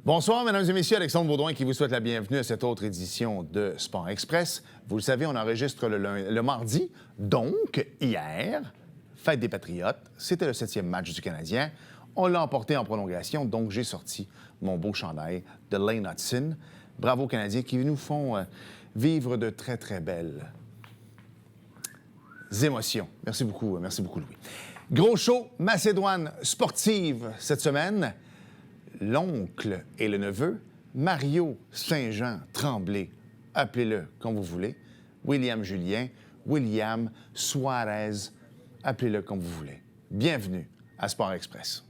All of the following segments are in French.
Bonsoir, mesdames et messieurs. Alexandre Baudouin qui vous souhaite la bienvenue à cette autre édition de Sport Express. Vous le savez, on enregistre le mardi. Donc, hier, fête des Patriotes, c'était le 7e match du Canadien. On l'a emporté en prolongation, donc j'ai sorti mon beau chandail de Lane Hutson. Bravo aux Canadiens qui nous font vivre de très, très belles émotions. Merci beaucoup, Louis. Gros show, Macédoine sportive cette semaine. L'oncle et le neveu, Mario Saint-Jean Tremblay, appelez-le comme vous voulez, William Julien, William Suarez, appelez-le comme vous voulez. Bienvenue à Sport Express.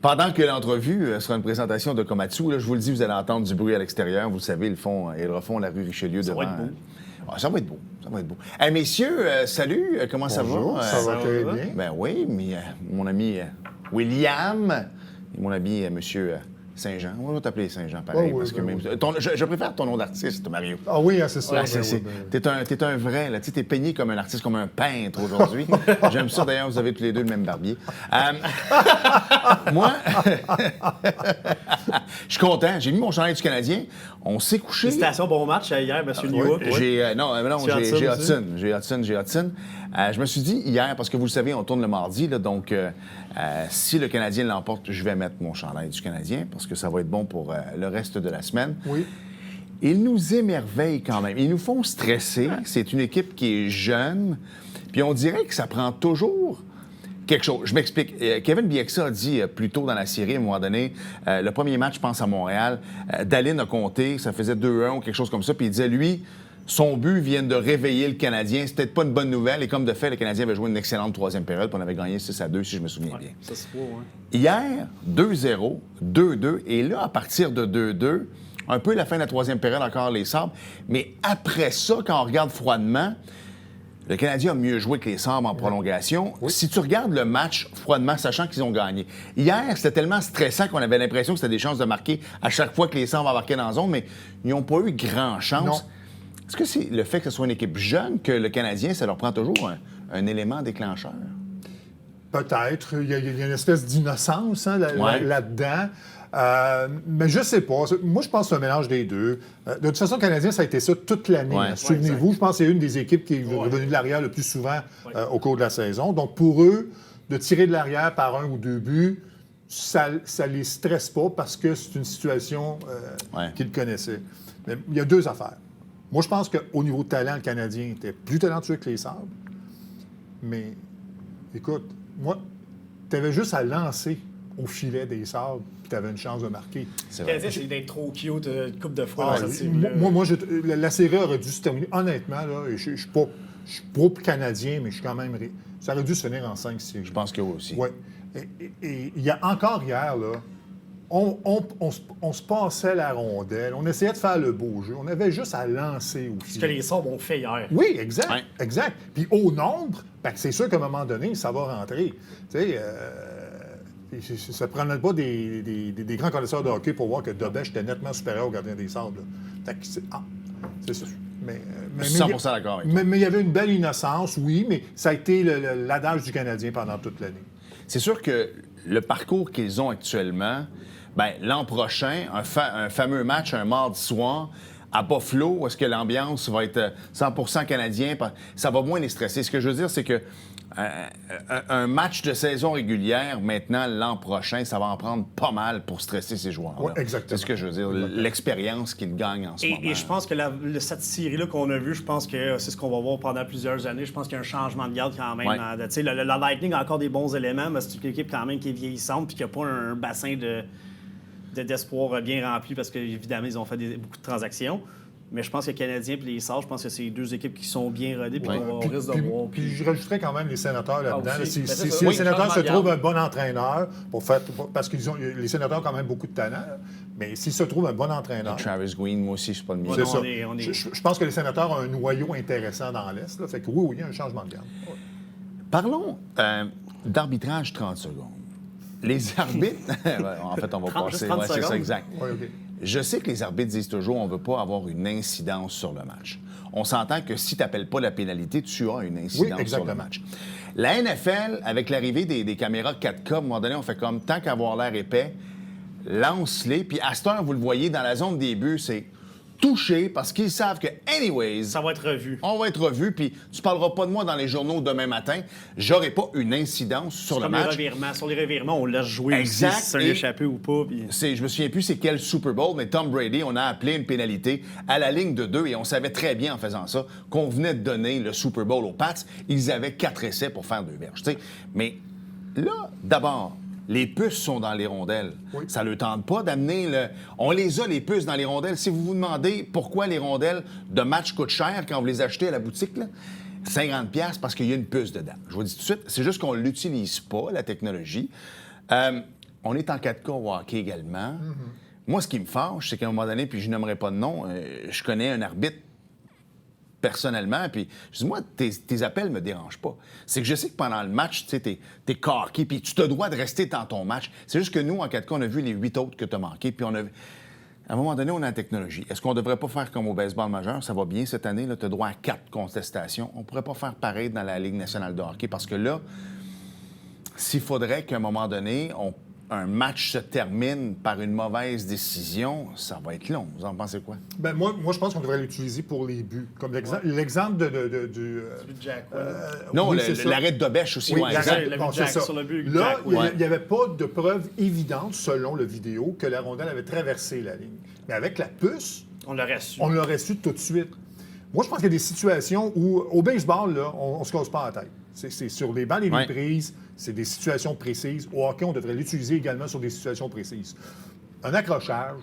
Pendant que l'entrevue sera une présentation de Komatsu, là, je vous le dis, vous allez entendre du bruit à l'extérieur. Vous le savez, ils refont la rue Richelieu devant. Ça va être beau. Ça va être beau. Hey, messieurs, salut, comment Bonjour, ça va? Ça va très bien. Ben oui, mais mon ami William et mon ami Monsieur Saint-Jean. On va t'appeler Saint-Jean, pareil, parce que même... Je préfère ton nom d'artiste, Mario. Ah oui, c'est ça. T'es un vrai, là. Tu sais, t'es peigné comme un artiste, comme un peintre aujourd'hui. J'aime ça, d'ailleurs, vous avez tous les deux le même barbier. Moi, je suis content. J'ai mis mon chandail du Canadien. On s'est couché. Félicitations, bon match hier, M. Newhook. J'ai Hudson. Je me suis dit hier, parce que vous le savez, on tourne le mardi, là, donc si le Canadien l'emporte, je vais mettre mon chandail du Canadien, parce que ça va être bon pour le reste de la semaine. Oui. Ils nous émerveillent quand même. Ils nous font stresser. C'est une équipe qui est jeune. Puis on dirait que ça prend toujours quelque chose. Je m'explique. Kevin Bieksa a dit plus tôt dans la série, à un moment donné, le premier match, je pense, à Montréal, Dahlin a compté, ça faisait 2-1 ou quelque chose comme ça, puis il disait, lui, son but vient de réveiller le Canadien. C'est peut-être pas une bonne nouvelle. Et comme de fait, le Canadien avait joué une excellente troisième période, puis on avait gagné 6-2, si je me souviens bien. Ça se voit, ouais. Hier, 2-0, 2-2, et là, à partir de 2-2, un peu la fin de la troisième période, encore les Sabres, mais après ça, quand on regarde froidement, le Canadien a mieux joué que les Sabres en prolongation. Oui. Si tu regardes le match froidement, sachant qu'ils ont gagné, hier, c'était tellement stressant qu'on avait l'impression que c'était des chances de marquer à chaque fois que les Sabres embarquaient dans la zone, mais ils n'ont pas eu grand chance. Non. Est-ce que c'est le fait que ce soit une équipe jeune que le Canadien, ça leur prend toujours un élément déclencheur? Peut-être. Il y a une espèce d'innocence là-dedans. Mais je sais pas. Moi, je pense que c'est un mélange des deux. De toute façon, le Canadien, ça a été ça toute l'année. Ouais. Souvenez-vous, je pense que c'est une des équipes qui est revenue de l'arrière le plus souvent au cours de la saison. Donc, pour eux, de tirer de l'arrière par un ou deux buts, ça les stresse pas parce que c'est une situation qu'ils connaissaient. Mais il y a deux affaires. Moi, je pense qu'au niveau de talent, le Canadien était plus talentueux que les Sabres. Mais, écoute, moi, tu avais juste à lancer au filet des Sabres puis tu avais une chance de marquer. Le Canadien, c'est d'être trop cute une couple de fois dans cette série. La série aurait dû se terminer. Honnêtement, là, je suis pas pro-canadien, mais je suis quand même... Ça aurait dû se finir en 5 séries. Je pense que oui aussi. Oui. Et il y a encore hier, là, on se passait la rondelle, on essayait de faire le beau jeu, on avait juste à lancer aussi. Ce que les Sabres ont fait hier. Oui, exact. Puis au nombre, c'est sûr qu'à un moment donné, ça va rentrer. Tu sais, ça ne prenait pas des grands connaisseurs de hockey pour voir que Dobech était nettement supérieur au gardien des Sabres. C'est ça. Mais 100% d'accord avec toi. Mais il y avait une belle innocence, oui, mais ça a été l'adage du Canadien pendant toute l'année. C'est sûr que le parcours qu'ils ont actuellement, l'an prochain, un fameux match, un mardi soir, à Buffalo, est-ce que l'ambiance va être 100% canadien? Ça va moins les stresser. Ce que je veux dire, c'est que un match de saison régulière, maintenant, l'an prochain, ça va en prendre pas mal pour stresser ces joueurs-là. Oui, exactement. C'est ce que je veux dire, l'expérience qu'ils gagnent en ce moment. Et je pense que cette série-là qu'on a vue, je pense que c'est ce qu'on va voir pendant plusieurs années. Je pense qu'il y a un changement de garde quand même. Ouais. Le Lightning a encore des bons éléments, mais c'est une équipe quand même qui est vieillissante puis qui n'a pas un bassin d'espoir bien rempli parce qu'évidemment, ils ont fait beaucoup de transactions. Mais je pense que les Canadiens et les Sabres, je pense que c'est deux équipes qui sont bien rodées puis on risque de voir. Puis je rajouterais quand même les Sénateurs là-dedans. Aussi. Si les Sénateurs se trouvent un bon entraîneur, parce que les Sénateurs ont quand même beaucoup de talent, mais s'ils se trouvent un bon entraîneur... Travis Green, moi aussi, je suis pas le mieux. C'est ça. Je pense que les Sénateurs ont un noyau intéressant dans l'Est. Là. Fait que oui, il y a un changement de garde. Parlons d'arbitrage 30 secondes. Les arbitres... Ouais, en fait, on va 30, passer... juste 30 Ouais, c'est ça, secondes. exact. Ouais, OK. Je sais que les arbitres disent toujours on ne veut pas avoir une incidence sur le match. On s'entend que si tu n'appelles pas la pénalité, tu as une incidence sur le exactement. match. La NFL, avec l'arrivée des caméras 4K, à un moment donné, on fait comme tant qu'avoir l'air épais, lance-les. Puis à cette heure, vous le voyez, dans la zone des buts, c'est touché parce qu'ils savent que, anyways, Ça va être revu. on va être revu. Puis tu parleras pas de moi dans les journaux demain matin. J'aurai pas une incidence sur le Comme les match. revirements. Sur les revirements, on laisse jouer Exact. aussi si c'est un Et- échappé ou pas. Puis... Je me souviens plus c'est quel Super Bowl, mais Tom Brady, on a appelé une pénalité à la ligne de 2 et on savait très bien en faisant ça qu'on venait de donner le Super Bowl aux Pats. Ils avaient 4 essais pour faire 2 verges. T'sais. Mais là, d'abord, les puces sont dans les rondelles. Oui. Ça ne le tente pas d'amener le... On les a, les puces, dans les rondelles. Si vous vous demandez pourquoi les rondelles de match coûtent cher quand vous les achetez à la boutique, là, 50$ parce qu'il y a une puce dedans. Je vous dis tout de suite, c'est juste qu'on ne l'utilise pas, la technologie. On est en 4K au hockey également. Moi, ce qui me fâche, c'est qu'à un moment donné, puis je nommerai pas de nom, je connais un arbitre personnellement, puis je dis, moi, tes appels me dérangent pas. C'est que je sais que pendant le match, tu sais, t'es coqué, puis tu te dois de rester dans ton match. C'est juste que nous, en 4K, on a vu les 8 autres que tu as manqués, puis on a... À un moment donné, on a la technologie. Est-ce qu'on ne devrait pas faire comme au baseball majeur? Ça va bien cette année, tu as droit à 4 contestations. On ne pourrait pas faire pareil dans la Ligue nationale de hockey, parce que là, s'il faudrait qu'à un moment donné, un match se termine par une mauvaise décision, ça va être long. Vous en pensez quoi? Ben, moi, je pense qu'on devrait l'utiliser pour les buts. Comme l'exemple du... Jack Non, oui, c'est ça. l'arrêt de Dobèche aussi. Oui, ouais, l'arrêt- exact. la bon, vue de Jack c'est ça. sur le but, Là, Jack, il ouais. n'y avait pas de preuve évidente, selon le vidéo, que la rondelle avait traversé la ligne. Mais avec la puce, On l'aurait su. on l'aurait su tout de suite. Moi, je pense qu'il y a des situations où, au baseball, là, on ne se casse pas la tête. C'est sur les bancs des Ouais. prises, c'est des situations précises. Au hockey, on devrait l'utiliser également sur des situations précises. Un accrochage,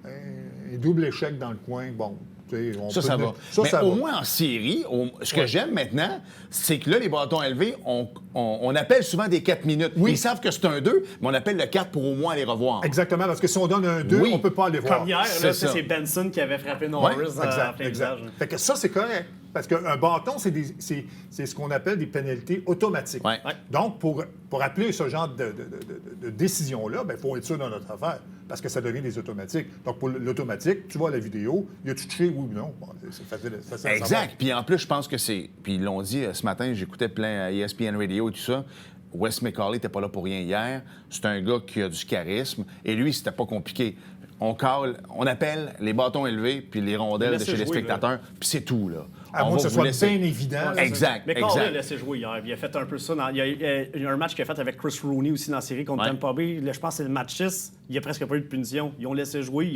un double échec dans le coin, bon... on Ça, peut ça tenir- va. Ça, Mais ça au va. moins en série, ce que Ouais. j'aime maintenant, c'est que là, les bâtons élevés, on appelle souvent des 4 minutes. Oui. Ils savent que c'est un 2, mais on appelle le 4 pour au moins les revoir. Exactement, parce que si on donne un 2, Oui. on ne peut pas aller voir. Comme hier, C'est là, ça. c'est Benson qui avait frappé Norris Ouais, en plein visage. Fait que ça, c'est correct. Parce qu'un bâton, c'est ce qu'on appelle des pénalités automatiques. Ouais. Ouais. Donc, pour appeler ce genre de décision-là, il faut être sûr dans notre affaire, parce que ça devient des automatiques. Donc, pour l'automatique, tu vois la vidéo, il a touché, oui ou non. Bon, c'est facile à savoir. Exact. Puis en plus, je pense que c'est... Puis ils l'ont dit ce matin, j'écoutais plein à ESPN Radio et tout ça. Wes McCauley n'était pas là pour rien hier. C'est un gars qui a du charisme. Et lui, c'était pas compliqué. On appelle les bâtons élevés puis les rondelles de Laissez chez les jouer, spectateurs, puis c'est tout, là. À On moins va que ce vous soit laisser- bien évident. Exact, Mais Carl a exact. laissé jouer hier. Il a fait un peu ça. Il y a un match qu'il a fait avec Chris Rooney aussi dans la série contre Ouais. Tampa Bay. Là, je pense que c'est le match 6. Il n'y a presque pas eu de punition. Ils ont laissé jouer.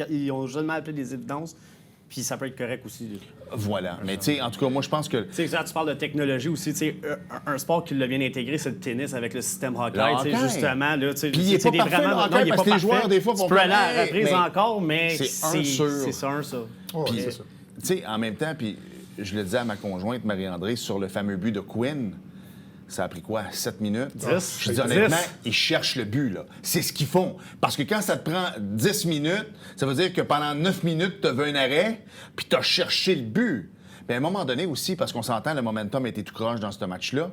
Ils ont jamais appelé des évidences. Puis ça peut être correct aussi. Voilà. Mais tu sais, en tout cas, moi, je pense que... Tu sais, quand tu parles de technologie aussi, tu sais, un sport qui l'a bien intégré, c'est le tennis avec le système hockey. Le Tu sais, hockey. justement, là, tu sais, Puis il est c'est pas parfait, le hockey, non, il est parce pas que les joueurs, parfait. des fois, tu vont peux faire, aller à la hey, reprise mais encore, mais c'est un sur. c'est ça, un ça. Ouais, Puis, c'est ça. tu sais, en même temps, puis je le disais à ma conjointe Marie-André sur le fameux but de Quinn. Ça a pris quoi? 7 minutes? 10. Je dis 10. honnêtement, ils cherchent le but, là. C'est ce qu'ils font. Parce que quand ça te prend 10 minutes, ça veut dire que pendant 9 minutes, tu as vu un arrêt, puis tu as cherché le but. Puis à un moment donné aussi, parce qu'on s'entend, le momentum était tout croche dans ce match-là,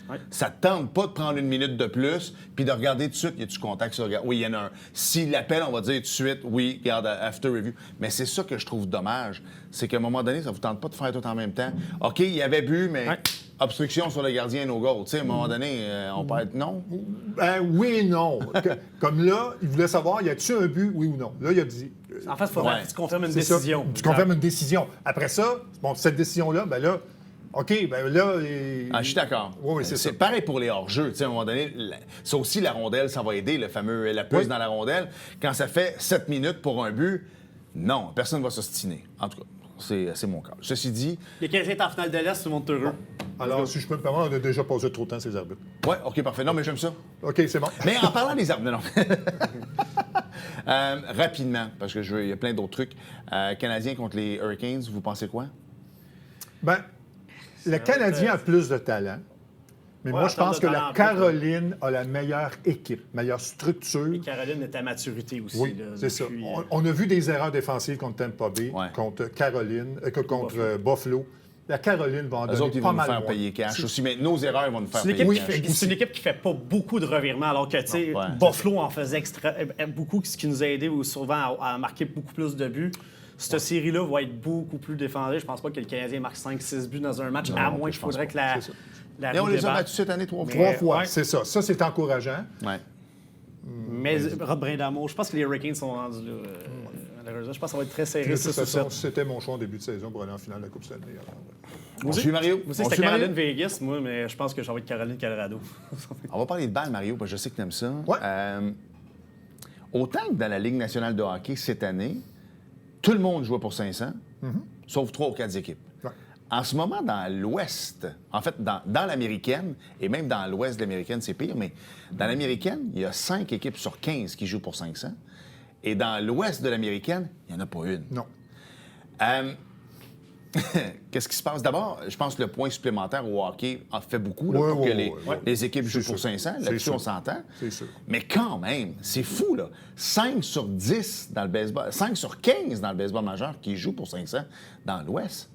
Ouais. ça te tente pas de prendre une minute de plus, puis de regarder tout de suite, y a-tu contact sur le gars? Oui, il y en a un. S'il l'appelle, on va dire tout de suite, oui, regarde, after review. Mais c'est ça que je trouve dommage. C'est qu'à un moment donné, ça vous tente pas de faire tout en même temps. OK, il y avait but, mais Ouais. obstruction sur le gardien, no goal. Tu sais, à un moment donné, on peut être non. Oui et non. Comme là, il voulait savoir, y a-t-il un but, oui ou non? Là, il a dit... En fait, il faudrait Ouais. que tu confirmes une c'est ça. décision. Tu confirmes une décision. Après ça, bon, cette décision-là, ben là, OK, ben là... Ah, je suis d'accord. Oui, c'est ça. pareil pour les hors-jeux. Tu sais, à un moment donné, ça aussi, la rondelle, ça va aider, la puce Oui. dans la rondelle. Quand ça fait 7 minutes pour un but, non, personne ne va s'ostiner. En tout cas, c'est mon cas. Ceci dit, Les Canadiens sont en finale de l'Est, tout le monde est heureux. Alors, si je peux me permettre, on a déjà passé trop de temps, ces arbitres. ouais, OK, parfait. Non, mais j'aime ça. OK, c'est bon. Mais en parlant des armes, non. Rapidement, parce qu'il y a plein d'autres trucs. Canadiens contre les Hurricanes, vous pensez quoi? Ben, le Canadien a plus de talent, mais Ouais, moi, je en termes pense de que talent, la en fait, Caroline a la meilleure équipe, meilleure structure. Et Caroline est à maturité aussi. Oui, là, c'est ça. depuis, On a vu des erreurs défensives contre Tampa Bay, Ouais. contre Caroline, contre Buffalo. La Caroline va en Eux donner autres, ils pas vont nous mal faire moins. payer cash aussi, mais nos erreurs vont nous faire C'est une, payer équipe cash. c'est une équipe qui fait pas beaucoup de revirements, alors que, tu sais, Non, ouais. Buffalo en faisait beaucoup, ce qui nous a aidé souvent à marquer beaucoup plus de buts. Cette série-là va être beaucoup plus défendue. Je pense pas que le Canadien marque 5-6 buts dans un match, à moins qu'il faudrait que la Et on roue les a débarque. battus cette année 3 fois. 3 fois, ouais. c'est ça. Ça, c'est encourageant. Ouais. Mais Rod Brindamour, je pense que les Hurricanes sont rendus là. Malheureusement, je pense que ça va être très serré. De toute ça, façon, c'était mon choix en début de saison pour aller en finale de la Coupe Stanley. On suit Mario. Moi aussi, On c'était suit Mario. Caroline-Vegas, moi, mais je pense que ça va être Caroline-Colorado. On va parler de balle, Mario, parce que je sais que tu aimes ça. Ouais. Autant que dans la Ligue nationale de hockey cette année, tout le monde jouait pour 500, sauf 3 ou 4 équipes. Ouais. En ce moment, dans l'Ouest, en fait, dans l'américaine, et même dans l'Ouest de l'américaine, c'est pire, mais dans l'américaine, il y a 5 équipes sur 15 qui jouent pour 500. Et dans l'Ouest de l'américaine, il n'y en a pas une. Non. Qu'est-ce qui se passe? D'abord, je pense que le point supplémentaire au hockey en fait beaucoup là, Ouais, pour ouais, que ouais. les équipes jouent C'est pour sûr. 500. C'est Là-dessus, sûr. on s'entend. C'est sûr. Mais quand même, c'est fou, là. 5 sur 10 dans le baseball, 5 sur 15 dans le baseball majeur qui jouent pour 500 dans l'Ouest.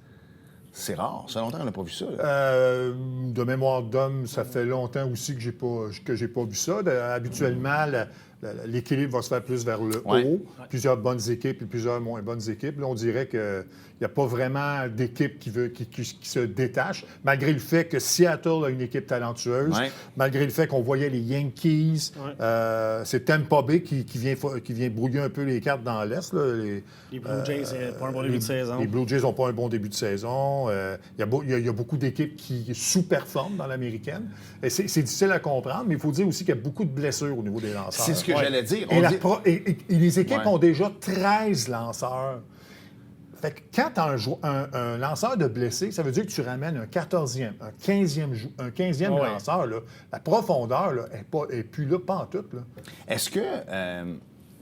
C'est rare. Ça fait longtemps qu'on n'a pas vu ça. Là. De mémoire d'homme, ça fait longtemps aussi que j'ai pas vu ça. Habituellement, l'équilibre va se faire plus vers le Ouais. haut. Plusieurs bonnes équipes et plusieurs moins bonnes équipes. Là, on dirait qu'il n'y a pas vraiment d'équipe qui se détache, malgré le fait que Seattle a une équipe talentueuse, Ouais. malgré le fait qu'on voyait les Yankees. C'est Tampa Bay qui vient brouiller un peu les cartes dans l'Est. Là. Les Blue Jays, pas un bon début de saison. Les Blue Jays n'ont pas un bon début de saison. Il y a beaucoup d'équipes qui sous-performent dans l'américaine. Et c'est difficile à comprendre, mais il faut dire aussi qu'il y a beaucoup de blessures au niveau des lanceurs. C'est ce que j'allais dire. Et, On dit- et les équipes Ouais. ont déjà 13 lanceurs. Fait que quand tu as un lanceur de blessé, ça veut dire que tu ramènes un 14e, un 15e Ouais. lanceur. Là. La profondeur n'est plus là, pas en tout. Là. Est-ce que, tu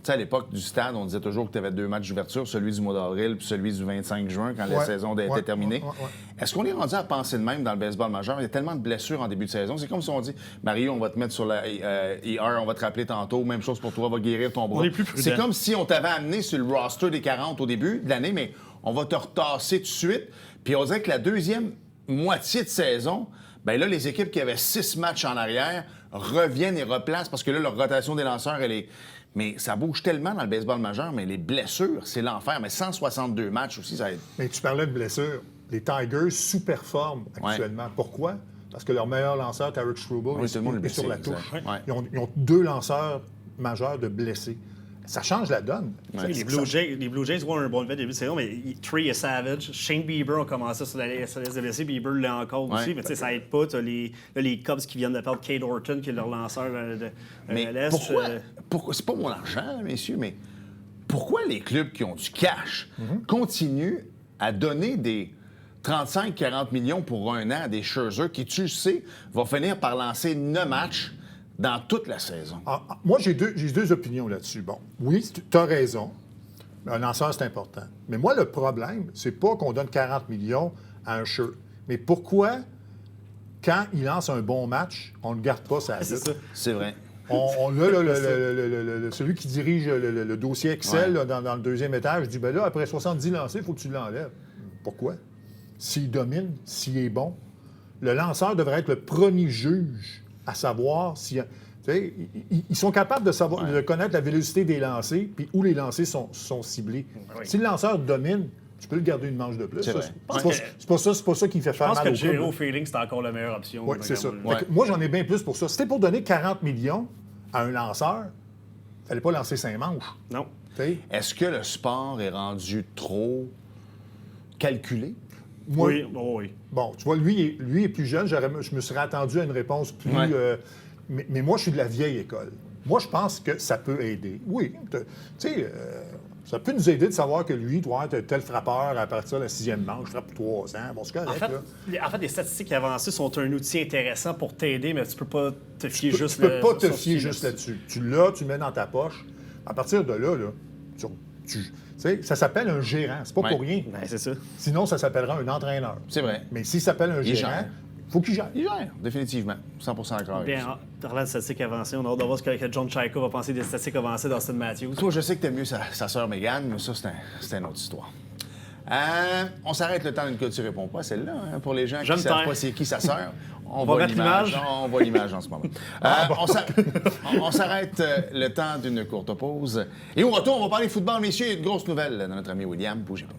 sais, à l'époque du stade, on disait toujours que tu avais 2 matchs d'ouverture, celui du mois d'avril puis celui du 25 juin, quand la Ouais. saison était Ouais. terminée. Ouais. Est-ce qu'on est rendu à penser de même dans le baseball majeur? Il y a tellement de blessures en début de saison. C'est comme si on dit, Mario, on va te mettre sur la IR, on va te rappeler tantôt. Même chose pour toi, on va guérir ton bras. On est plus prudent. C'est comme si on t'avait amené sur le roster des 40 au début de l'année, mais on va te retasser tout de suite. Puis on dirait que la deuxième moitié de saison, bien là, les équipes qui avaient 6 matchs en arrière reviennent et replacent parce que là, leur rotation des lanceurs, elle est... Mais ça bouge tellement dans le baseball majeur, mais les blessures, c'est l'enfer. Mais 162 matchs aussi, ça aide. Mais tu parlais de blessures. Les Tigers sous-performent actuellement. Pourquoi? Parce que leur meilleur lanceur, Tarek Struble, Oui, tout le monde est est sur la blessé, touche. exact. Ouais. Ils ont 2 lanceurs majeurs de blessés. Ça change la donne. Ouais. Les Blue Jays ont un bon début de saison, mais Trey et Savage, Shane Bieber ont commencé sur la liste de blessés, Bieber l'a encore aussi, Ouais. mais tu sais, ça aide pas. Tu as les Cubs qui viennent de perdre Cade Orton, qui est leur lanceur de Mais l'Est. pourquoi c'est pas mon argent, messieurs, mais pourquoi les clubs qui ont du cash continuent à donner des 35-40 millions pour un an à des Scherzer qui, tu le sais, va finir par lancer 9 matchs dans toute la saison? Moi, j'ai deux opinions là-dessus. Bon, oui, tu as raison. Un lanceur, c'est important. Mais moi, le problème, c'est pas qu'on donne 40 millions à un Scherzer. Mais pourquoi, quand il lance un bon match, on ne le garde pas sa C'est ça. C'est vrai. Celui qui dirige le dossier Excel Ouais. là, dans le deuxième étage dit, ben là, après 70 lancés, il faut que tu l'enlèves. Pourquoi? S'il domine, s'il est bon, le lanceur devrait être le premier juge à savoir si... Tu sais, ils sont capables de savoir, de connaître la vélocité des lancers puis où les lancers sont ciblés. Oui. Si le lanceur domine, tu peux le garder une manche de plus. C'est Ça, vrai. c'est pas ça qui fait Je faire pense mal que au club. Giro Feeling, c'est encore la meilleure option. Oui, c'est ça. Vraiment. Fait que moi, j'en ai bien plus pour ça. Si c'était pour donner 40 millions à un lanceur, il ne fallait pas lancer 5 manches. Non. Tu sais? Est-ce que le sport est rendu trop calculé? Moi, Oui, oui. Bon, tu vois, lui est plus jeune. Je me serais attendu à une réponse plus... Ouais. Mais moi, je suis de la vieille école. Moi, je pense que ça peut aider. Oui, tu sais, ça peut nous aider de savoir que lui doit être tel frappeur à partir de la 6e manche, frappe pour 3 ans. Bon, c'est correct, là. En fait, les statistiques avancées sont un outil intéressant pour t'aider, mais tu peux pas te fier Tu juste peux pas te sur- fier juste là-dessus. Tu l'as, tu le mets dans ta poche. À partir de là, tu sais, ça s'appelle un gérant. C'est pas Ouais. pour rien. Ben, c'est ça. Sinon, ça s'appellera un entraîneur. C'est vrai. Mais s'il s'appelle un Il gérant, gère. il faut qu'il gère. Il gère, définitivement. 100% d'accord avec ça. Bien, parlant de statistiques avancées, on a hâte de voir ce que John Chaika va penser des statistiques avancées d'Austin Matthews. Toi, je sais que t'aimes mieux sa sœur Mégane, mais ça, c'est une autre histoire. On s'arrête le temps d'une que tu réponds pas, celle-là, hein, pour les gens qui ne J'aime savent taire. pas c'est qui sa sœur. On va voit mettre l'image. On voit l'image en ce moment. On s'arrête le temps d'une courte pause. Et au retour, on va parler football, messieurs. Il y a une grosse nouvelle de notre ami William. Bougez pas.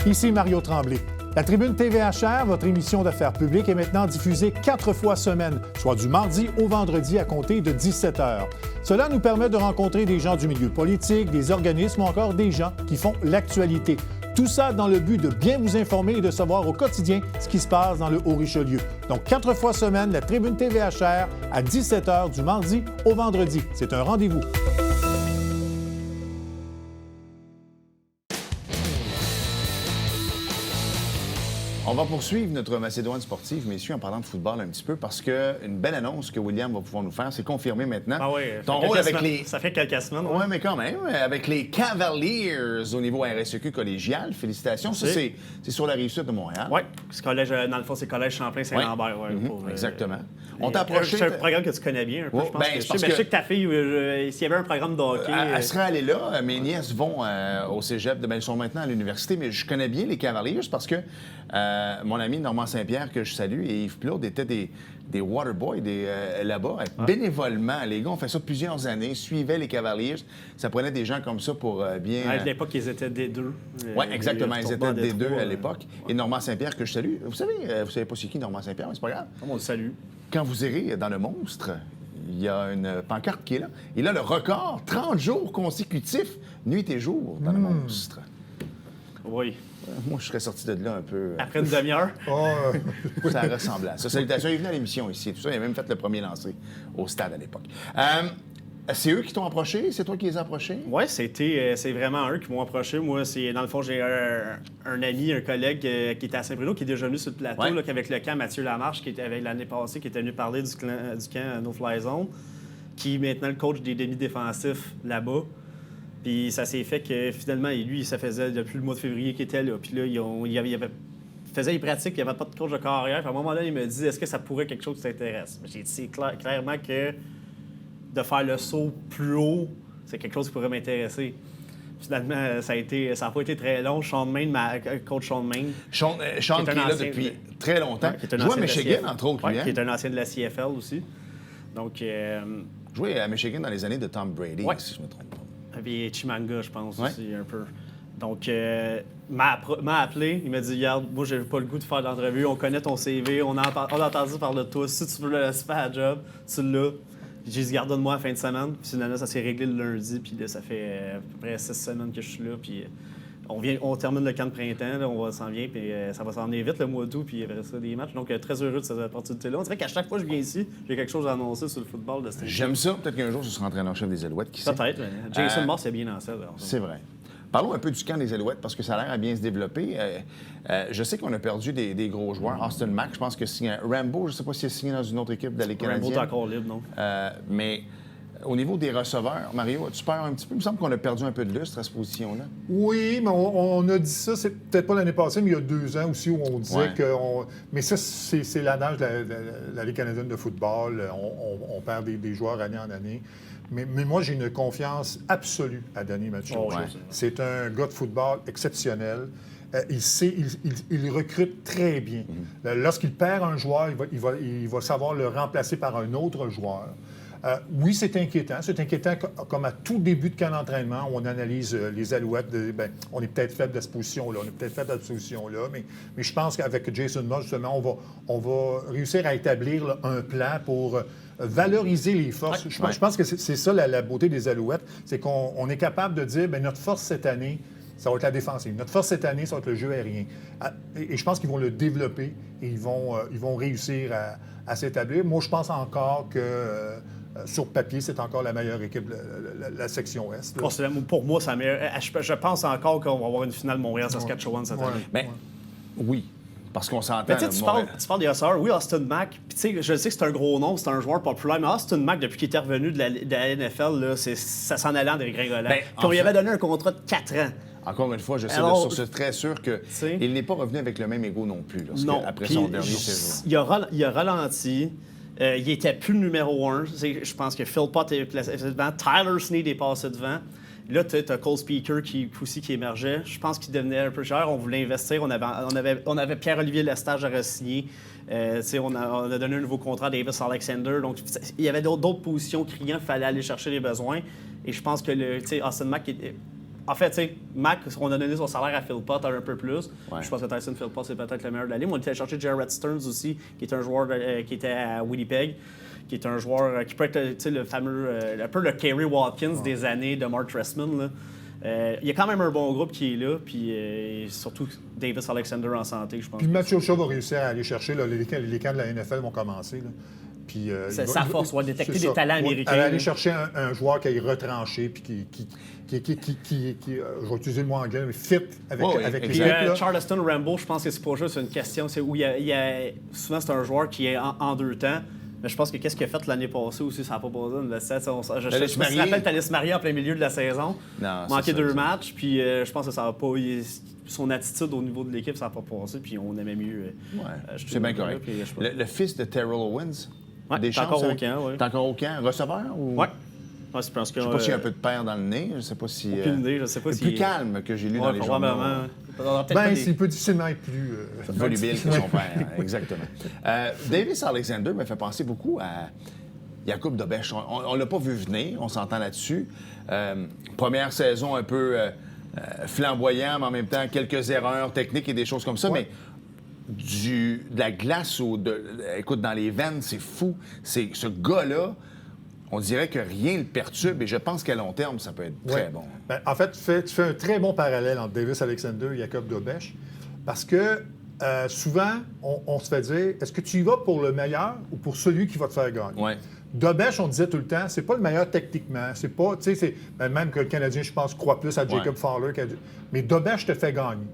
Ici Mario Tremblay. La Tribune TVHR, votre émission d'affaires publiques, est maintenant diffusée 4 fois semaine, soit du mardi au vendredi à compter de 17 h. Cela nous permet de rencontrer des gens du milieu politique, des organismes ou encore des gens qui font l'actualité. Tout ça dans le but de bien vous informer et de savoir au quotidien ce qui se passe dans le Haut-Richelieu. Donc 4 fois semaine, la Tribune TVHR à 17 h du mardi au vendredi. C'est un rendez-vous. On va poursuivre notre Macédoine sportive, messieurs, en parlant de football un petit peu, parce qu'une belle annonce que William va pouvoir nous faire, c'est confirmé maintenant. Ah oui, ton rôle avec les... Ça fait quelques semaines. Oui, mais quand même, avec les Cavaliers au niveau RSEQ collégial. Félicitations. Ça, c'est sur la Rive-Sud de Montréal. Oui, collège, dans le fond, c'est Collège Champlain-Saint-Lambert. Ouais, Exactement. On t'a approché... C'est un programme que tu connais bien, un peu, je pense. Ben, je sais que ta fille, s'il y avait un programme de hockey... Elle serait allée là. Mes nièces vont au cégep. Elles sont maintenant à l'université, mais je connais bien les Cavaliers parce que mon ami Normand Saint-Pierre, que je salue, et Yves Plourde étaient des waterboys là-bas, bénévolement. Les gars ont fait ça plusieurs années, suivaient les Cavaliers. Ça prenait des gens comme ça pour bien... À l'époque, ils étaient D2. Oui, exactement. Ils étaient D2 à ouais. l'époque. Et Normand Saint-Pierre, que je salue. Vous savez pas c'est qui Normand Saint-Pierre, mais c'est pas grave. On le salue. Quand vous irez dans le Monstre, il y a une pancarte qui est là. Il a le record, 30 jours consécutifs, nuit et jour, dans le Monstre. Oui. Moi, je serais sorti de là un peu... Après une demi-heure. Ça ressemble à ça. Salutations. Il est venu à l'émission ici et tout ça. Il a même fait le premier lancer au stade à l'époque. C'est eux qui t'ont approché? C'est toi qui les as approchés? Oui, c'est vraiment eux qui m'ont approché. Moi, dans le fond, j'ai un ami, un collègue qui était à Saint-Bruno, qui est déjà venu sur le plateau, Ouais. là, avec le camp Mathieu Lamarche, qui était avec l'année passée, qui était venu parler du camp No Fly Zone, qui est maintenant le coach des demi-défensifs là-bas. Puis ça s'est fait que finalement, lui, ça faisait depuis le mois de février qu'il était là. Puis là, il faisait les pratiques, il n'y avait pas de coach de carrière. Puis à un moment-là, il me dit, est-ce que ça pourrait quelque chose qui t'intéresse? J'ai dit, c'est clairement que de faire le saut plus haut, c'est quelque chose qui pourrait m'intéresser. Finalement, ça n'a pas été très long. Coach Sean Main. Sean qui est là depuis très longtemps. Qui est un Joué à ancien de la Michigan, CFL. entre autres, lui. Qui est un ancien de la CFL aussi. Donc, Joué à Michigan dans les années de Tom Brady, Ouais. si je ne me trompe pas. puis Chimanga, je pense Ouais. aussi, un peu. Donc, m'a appelé, il m'a dit, regarde, moi, j'ai pas le goût de faire d'entrevue, on connaît ton CV, on a entendu parler de toi, si tu veux le laisser faire la job, tu l'as. J'ai dit, garde moi la fin de semaine, puis finalement, ça s'est réglé le lundi, puis là, ça fait à peu près 6 semaines que je suis là, puis on termine le camp de printemps, là, on s'en vient, puis ça va s'en venir vite le mois d'août, puis après ça, des matchs. Donc, très heureux de cette opportunité-là. On dirait qu'à chaque fois que je viens ici, j'ai quelque chose à annoncer sur le football de cette équipe. J'aime ça. Peut-être qu'un jour, ce sera entraîneur-chef des Alouettes. Qui sait? Peut-être. Jason Moss est bien dans ça. C'est vrai. Parlons un peu du camp des Alouettes parce que ça a l'air à bien se développer. Je sais qu'on a perdu des gros joueurs. Austin Mack, je pense que signé. Rambo, je ne sais pas s'il a signé dans une autre équipe de la Ligue canadienne. Rambo est encore libre, non? Mais au niveau des receveurs, Mario, as-tu peur un petit peu? Il me semble qu'on a perdu un peu de lustre à cette position-là. Oui, mais on a dit ça, c'est peut-être pas l'année passée, mais il y a 2 ans aussi où on disait que... Mais ça, c'est l'adage de la Ligue canadienne de football. On perd des joueurs année en année. Mais moi, j'ai une confiance absolue à Denis Mathieu. Oh, ouais. C'est un gars de football exceptionnel. Il recrute très bien. Lorsqu'il perd un joueur, il va savoir le remplacer par un autre joueur. Oui, c'est inquiétant. C'est inquiétant comme à tout début de camp d'entraînement, on analyse les Alouettes. On est peut-être faible de cette position-là, mais je pense qu'avec Jason Moss, justement, on va réussir à établir là, un plan pour valoriser les forces. Je pense que c'est ça la beauté des Alouettes, c'est qu'on est capable de dire, notre force cette année, ça va être la défensive. Notre force cette année, ça va être le jeu aérien. Et je pense qu'ils vont le développer et ils vont réussir à s'établir. Moi, je pense encore que sur papier, c'est encore la meilleure équipe de la section Ouest. Pour moi, ça je pense encore qu'on va avoir une finale Montréal-Saskatchewan cette année. Mais oui, parce qu'on s'entend. Mais tu parles des receveurs. Oui, Austin Mack. Puis tu sais, je sais que c'est un gros nom, c'est un joueur populaire, mais Austin Mack, depuis qu'il était revenu de la NFL, là, ça s'en allait en dégringolant. Puis on lui avait donné un contrat de 4 ans. Encore une fois, je suis très sûr qu'il n'est pas revenu avec le même ego non plus, après son dernier séjour. Il a ralenti. Il était plus le numéro 1. Je pense que Phil Pott est placé devant. Tyler Snead est passé devant. Là, tu as Cole Speaker qui émergeait. Je pense qu'il devenait un peu cher. On voulait investir. On avait Pierre-Olivier Lestage à re-signer. On a donné un nouveau contrat à Davis Alexander. Donc, il y avait d'autres positions criantes. Il fallait aller chercher les besoins. Et je pense que Austin Mack... En fait, Mack, on a donné son salaire à Phil Pott un peu plus. Ouais. Je pense que Tyson Phil Pott, c'est peut-être le meilleur de la ligue. On était allé chercher Jared Stearns aussi, qui est un joueur qui était à Winnipeg, qui est un joueur qui peut être le fameux, un peu le Kerry Watkins des années de Mark Trestman. Là. Il y a quand même un bon groupe qui est là, puis surtout Davis Alexander en santé, je pense. Puis Mathieu Shaw va réussir à aller chercher, là, les camps de la NFL vont commencer. Là. Puis, c'est sa force, détecter des talents américains. Aller chercher un joueur qui est retranché, puis qui je vais utiliser le mot anglais, mais fit avec l'équipe. Charleston Rambo, je pense que c'est pas juste une question, c'est où souvent c'est un joueur qui est en deux temps. Mais je pense que qu'est-ce qu'il a fait l'année passée aussi, ça n'a pas posé une recette. Je me rappelle, tu allais se marier en plein milieu de la saison. Manqué 2 matchs, puis je pense que ça n'a pas... Son attitude au niveau de l'équipe, ça n'a pas passé, puis on aimait mieux... c'est bien correct. Le fils de Terrell Owens, t'es encore au camp, oui. T'es encore au camp, receveur? Ou... Oui. Ouais, je pense que, je sais pas s'il y a un peu de pain dans le nez, je sais pas si... Aucune idée, je sais pas si... plus calme que j'ai lu dans les journaux. Il peut difficilement être plus... volubile que son père, exactement. Davis Alexander me fait penser beaucoup à Jakub Dobeš. On l'a pas vu venir, on s'entend là-dessus. Première saison un peu flamboyant, mais en même temps quelques erreurs techniques et des choses comme ça, mais... de la glace écoute, dans les veines, c'est fou. Ce gars-là, on dirait que rien ne le perturbe et je pense qu'à long terme, ça peut être très bon. Ben, en fait, tu fais un très bon parallèle entre Davis Alexander et Jakub Dobeš parce que souvent, on se fait dire, est-ce que tu y vas pour le meilleur ou pour celui qui va te faire gagner? Ouais. Dobeš, on disait tout le temps, c'est pas le meilleur techniquement. C'est pas, tu sais, même que le Canadien, je pense, croit plus à Jacob Fowler. Mais Dobeš te fait gagner.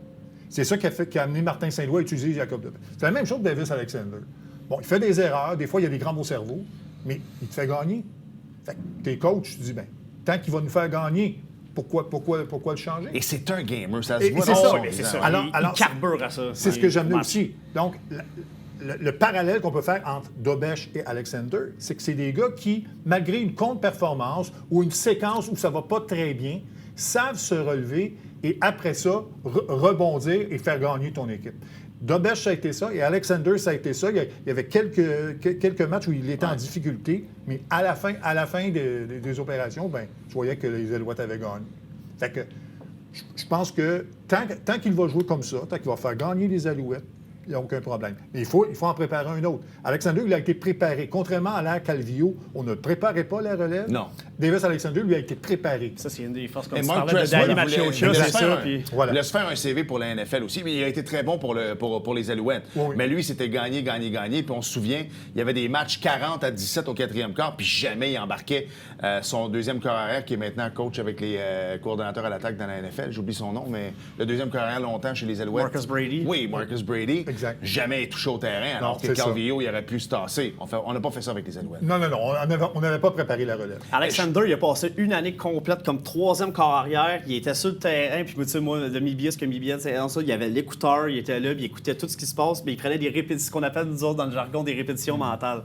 C'est ça qui a amené Martin Saint-Louis à utiliser Jakub Dobeš. C'est la même chose de Davis Alexander. Bon, il fait des erreurs, des fois, il y a des grands beaux cerveaux, mais il te fait gagner. Fait que t'es coach, tu dis, bien, tant qu'il va nous faire gagner, pourquoi le changer? Et c'est un gamer, ça se voit. C'est ça. Alors, il carbure à ça. C'est ce que j'aime aussi. Donc, le parallèle qu'on peut faire entre Dobeš et Alexander, c'est que c'est des gars qui, malgré une contre-performance ou une séquence où ça va pas très bien, savent se relever et après ça, rebondir et faire gagner ton équipe. Dobeš, ça a été ça, et Alexander, ça a été ça. Il y avait quelques matchs où il était en difficulté, mais à la fin des opérations, ben, tu voyais que les Alouettes avaient gagné. Fait que je pense que tant qu'il va jouer comme ça, tant qu'il va faire gagner les Alouettes, il n'y a aucun problème. Mais il faut en préparer un autre. Alexander, il a été préparé. Contrairement à l'ère Calvillo, on ne préparait pas la relève. Non. Davis Alexander, lui, a été préparé. Ça, c'est une des forces comme tu parlais de Danny Maciocia, c'est ça. Il voulait se faire un CV pour la NFL aussi, mais il a été très bon pour les Alouettes. Oui. Mais lui, c'était gagner. Puis on se souvient, il y avait des matchs 40-17 au 4e quart, puis jamais il embarquait son deuxième corps arrière, qui est maintenant coach avec les coordonnateurs à l'attaque dans la NFL. J'oublie son nom, mais le deuxième corps arrière longtemps chez les Alouettes. Marcus Brady. Oui, Marcus Brady. Exact. Jamais touché au terrain, alors que Calvillo, il aurait pu se tasser. On n'a pas fait ça avec les Alouettes. Non. On n'avait pas préparé la relève. Alexander, il a passé une année complète comme 3e corps arrière. Il était sur le terrain, puis tu sais, moi, de mi-biais, il avait l'écouteur, il était là, puis il écoutait tout ce qui se passe, mais il prenait des répétitions, ce qu'on appelle, nous autres, dans le jargon, des répétitions mentales.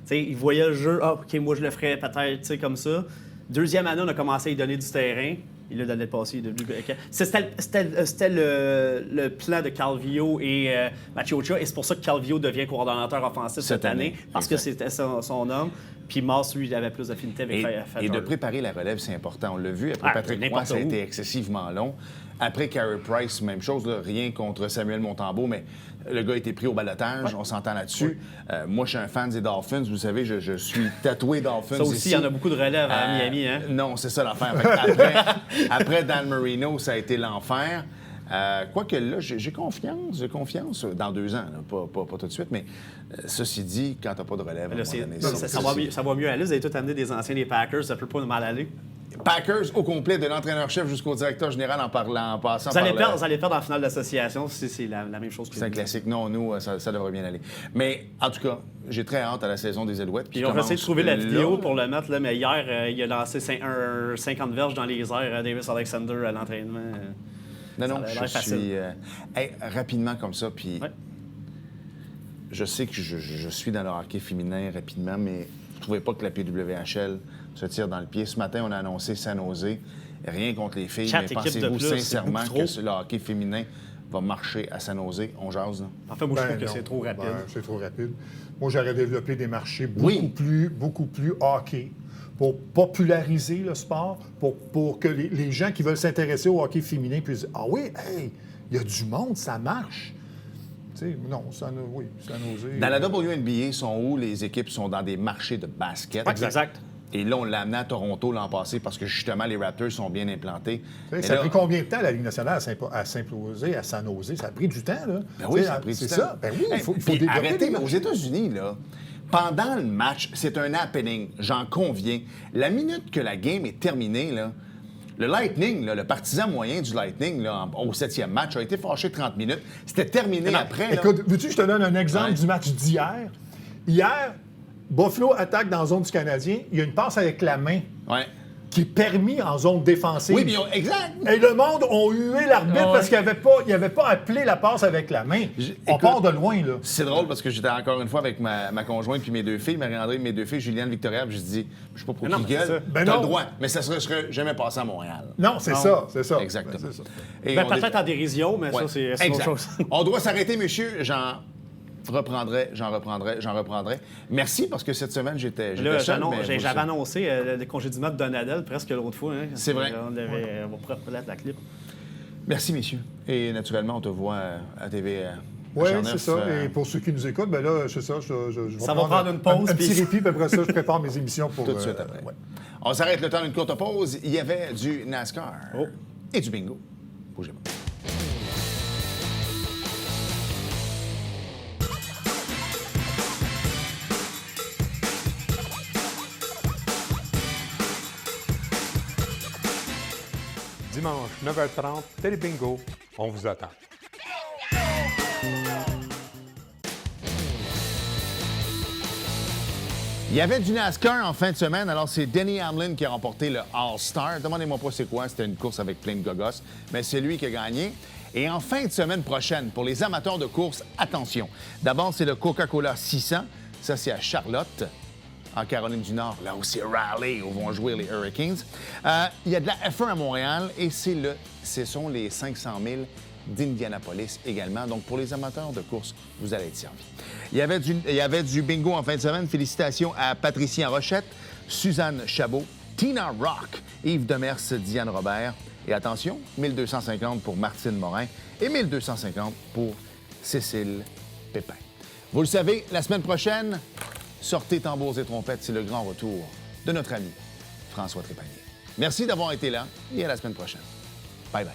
Tu sais, il voyait le jeu, OK, moi, je le ferais peut-être, tu sais, comme ça. Deuxième année, on a commencé à lui donner du terrain. Il a donné le passé, il est devenu... C'était le plan de Calvillo et Maciocia, et c'est pour ça que Calvillo devient coordonnateur offensif cette année, parce que c'était son homme. Puis Mass, lui, il avait plus d'affinité avec Fedor. Et de préparer la relève, c'est important. On l'a vu. Après Patrick Roy, ça a été excessivement long. Après Carey Price, même chose. Là, rien contre Samuel Montembeault, mais le gars a été pris au balotage. On s'entend là-dessus. Moi, je suis un fan des Dolphins. Vous savez, je suis tatoué Dolphins. Ça aussi, il y en a beaucoup de relèves à Miami. Hein? Non, c'est ça l'affaire. Après Dan Marino, ça a été l'enfer. Quoique là, j'ai confiance dans 2 ans, là, pas tout de suite, mais ceci dit, quand t'as pas de relève, là, ça va mieux aller. Vous avez tous amené des anciens des Packers, ça peut pas mal aller. Packers au complet, de l'entraîneur-chef jusqu'au directeur général en passant par... Vous allez perdre en finale d'association, c'est la même chose que c'est un classique. Non, nous, ça devrait bien aller. Mais en tout cas, j'ai très hâte à la saison des Alouettes. Puis on va essayer de trouver la vidéo pour le mettre, là, mais hier, il a lancé 50 verges dans les airs à Davis Alexander à l'entraînement. Non, je suis... rapidement comme ça, puis... je sais que je suis dans le hockey féminin rapidement, mais vous ne trouvez pas que la PWHL se tire dans le pied? Ce matin, on a annoncé San Jose. Rien contre les filles, 4 mais équipes de pensez-vous plus, c'est sincèrement beaucoup trop. que le hockey féminin va marcher à San Jose? On jase, là? En fait, moi, je trouve que non. c'est trop rapide. C'est trop rapide. Moi, j'aurais développé des marchés Oui. beaucoup plus hockey pour populariser le sport, pour que les gens qui veulent s'intéresser au hockey féminin puissent dire « Ah oui, hey, il y a du monde, ça marche! » Tu sais, non, San Jose... Dans la WNBA, sont où les équipes sont dans des marchés de basket? Ouais, exact. Et là, on l'a amené à Toronto l'an passé parce que justement, les Raptors sont bien implantés. Tu sais, Mais ça a là- pris combien de temps, la Ligue nationale, à s'imposer à San Jose? Ça a pris du temps, là. Ben oui, Tu sais, ça a pris du c'est temps. ça. Ben oui, il faut Puis développer arrêtez, des mais aux marchés. États-Unis, là, pendant le match, c'est un happening, j'en conviens. La minute que la game est terminée, là, le Lightning, là, le partisan moyen du Lightning là, au 7e match a été fâché 30 minutes. C'était terminé après. là. Écoute, veux-tu que je te donne un exemple Ouais. du match d'hier? Hier, Buffalo attaque dans la zone du Canadien. Il y a une passe avec la main Ouais. qui est permis en zone défensive. Oui, bien, exact. Et le monde a hué l'arbitre Ouais. parce qu'il n'avait pas appelé la passe avec la main. On écoute, part de loin, là. C'est drôle parce que j'étais encore une fois avec ma conjointe puis mes deux filles, Marie-André et mes deux filles, Juliane, Victoria, puis je dis, je sais pas pour Mais non, qui mais c'est gueule, ça. Ben t'as non. le droit, mais ça serait jamais passé à Montréal. Non, c'est Non. ça, c'est ça. Exactement. Ben, c'est ça. Et Ben, on est- peut-être en dérision, mais Ouais, ça, c'est autre exact. chose. On doit s'arrêter, monsieur. J'en reprendrai. Merci parce que cette semaine, j'étais Là, seul. mais vous j'avais le annoncé le congédiement de Donadel presque l'autre fois. Hein, C'est vrai. On va pourrait la clip. Merci, messieurs. Et naturellement, on te voit à TV. Oui, Charneuf, c'est ça. Et pour ceux qui nous écoutent, ben là, c'est ça. Je vais Ça va prendre une pause, Un petit puis- répit, puis après ça, je prépare mes émissions pour... tout de suite après. ouais. On s'arrête le temps d'une courte pause. Il y avait du NASCAR Oh. et du bingo. Bougez pas. Dimanche, 9h30, Télé Bingo. On vous attend. Il y avait du NASCAR en fin de semaine, alors c'est Denny Hamlin qui a remporté le All-Star. Demandez-moi pas c'est quoi, c'était une course avec plein de gogos, mais c'est lui qui a gagné. Et en fin de semaine prochaine, pour les amateurs de course, attention. D'abord, c'est le Coca-Cola 600. Ça, c'est à Charlotte, en Caroline du Nord, là où c'est Raleigh, où vont jouer les Hurricanes. Il y a de la F1 à Montréal et ce sont les 500 000 d'Indianapolis également. Donc, pour les amateurs de course, vous allez être servis. Il y avait du bingo en fin de semaine. Félicitations à Patricia Rochette, Suzanne Chabot, Tina Rock, Yves Demers, Diane Robert. Et attention, 1250 pour Martine Morin et 1250 pour Cécile Pépin. Vous le savez, la semaine prochaine, sortez tambours et trompettes, c'est le grand retour de notre ami François Trépanier. Merci d'avoir été là et à la semaine prochaine. Bye bye.